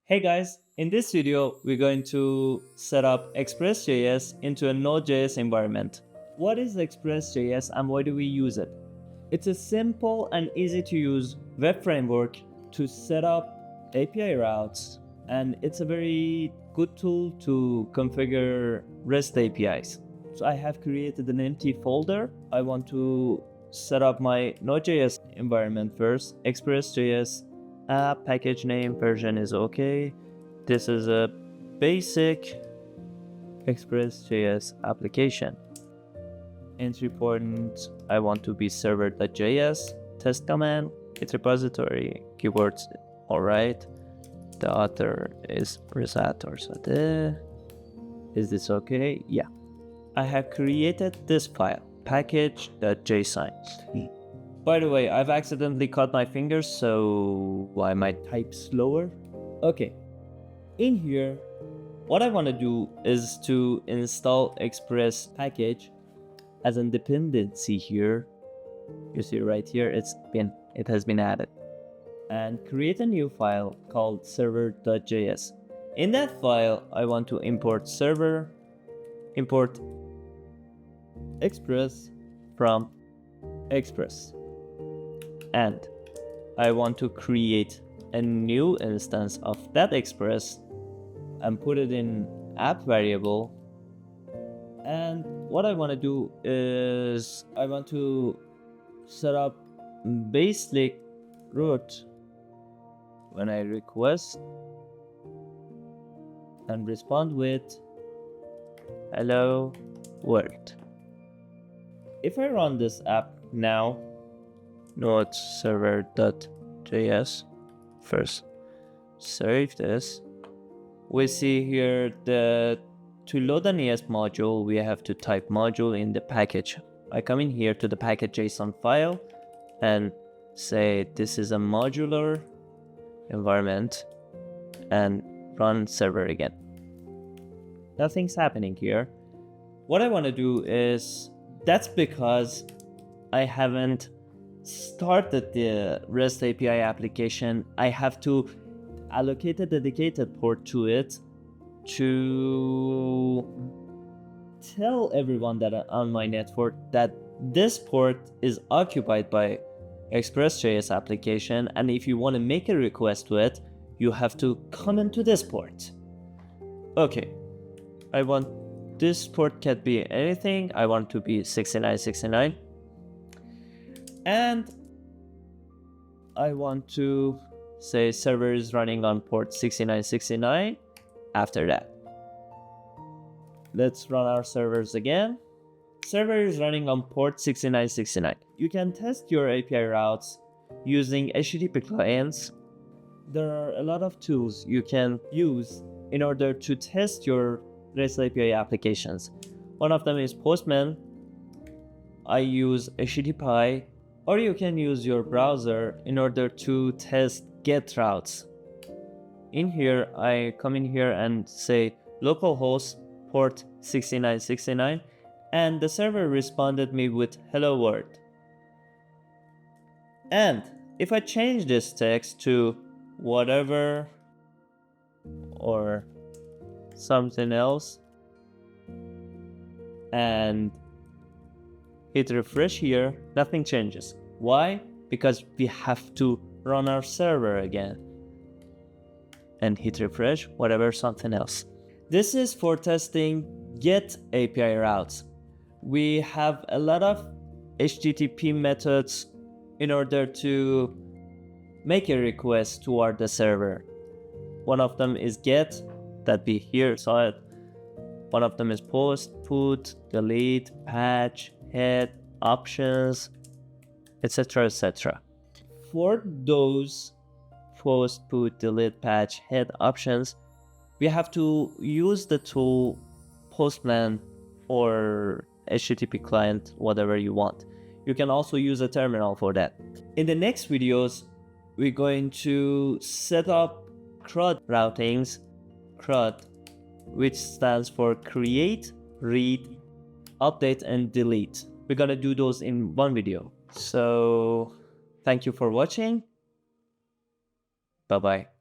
Hey guys, in this video, we're going to set up Express.js into a Node.js environment. What is Express.js and why do we use it? It's a simple and easy to use web framework to set up API routes, and it's a very good tool to configure REST APIs. So I have created an empty folder. I want to set up my Node.js environment first. Express.js app, package name, version is okay. This is a basic Express.js application. Entry point, I want to be server.js, test command, git repository, keywords, alright. The author is Risator Sadeh. Is this okay? Yeah. I have created this file, package.json. By the way, I've accidentally cut my fingers, so I might type slower. Okay. In here, what I want to do is to install Express package as a dependency here. You see right here, it has been added. And create a new file called server.js. In that file, I want to import server, import Express from Express. And I want to create a new instance of that Express and put it in app variable. And what I want to do is I want to set up basic root when I request and respond with hello world. If I run this app now, node server.js, first save this. We see here that to load an ES module, we have to type module in the package. I come in here to the package.json file and say this is a modular environment and run server again. Nothing's happening here. What I want to do is, that's because I haven't started the REST API application. I have to allocate a dedicated port to it to tell everyone that on my network that this port is occupied by Express.js application, and if you want to make a request to it, you have to come into this port. Okay, I want this port can be anything. I want to be 6969. And I want to say server is running on port 6969 after that. Let's run our servers again. Server is running on port 6969. You can test your API routes using HTTP clients. There are a lot of tools you can use in order to test your REST API applications. One of them is Postman. I use HTTPie. Or you can use your browser in order to test GET routes. In here, I come in here and say localhost port 6969, and the server responded me with hello world. And if I change this text to whatever or something else and hit refresh here, nothing changes. Why? Because we have to run our server again. And hit refresh, whatever, something else. This is for testing GET API routes. We have a lot of HTTP methods in order to make a request toward the server. One of them is GET, that we here saw it. One of them is post, put, delete, patch, head, options, etc, etc. For those post, put, delete, patch, head, options, we have to use the tool Postman or HTTP client, whatever you want. You can also use a terminal for that. In the next videos, we're going to set up CRUD routings, CRUD, which stands for create, read, update, and delete. We're gonna do those in one video. So thank you for watching. Bye bye.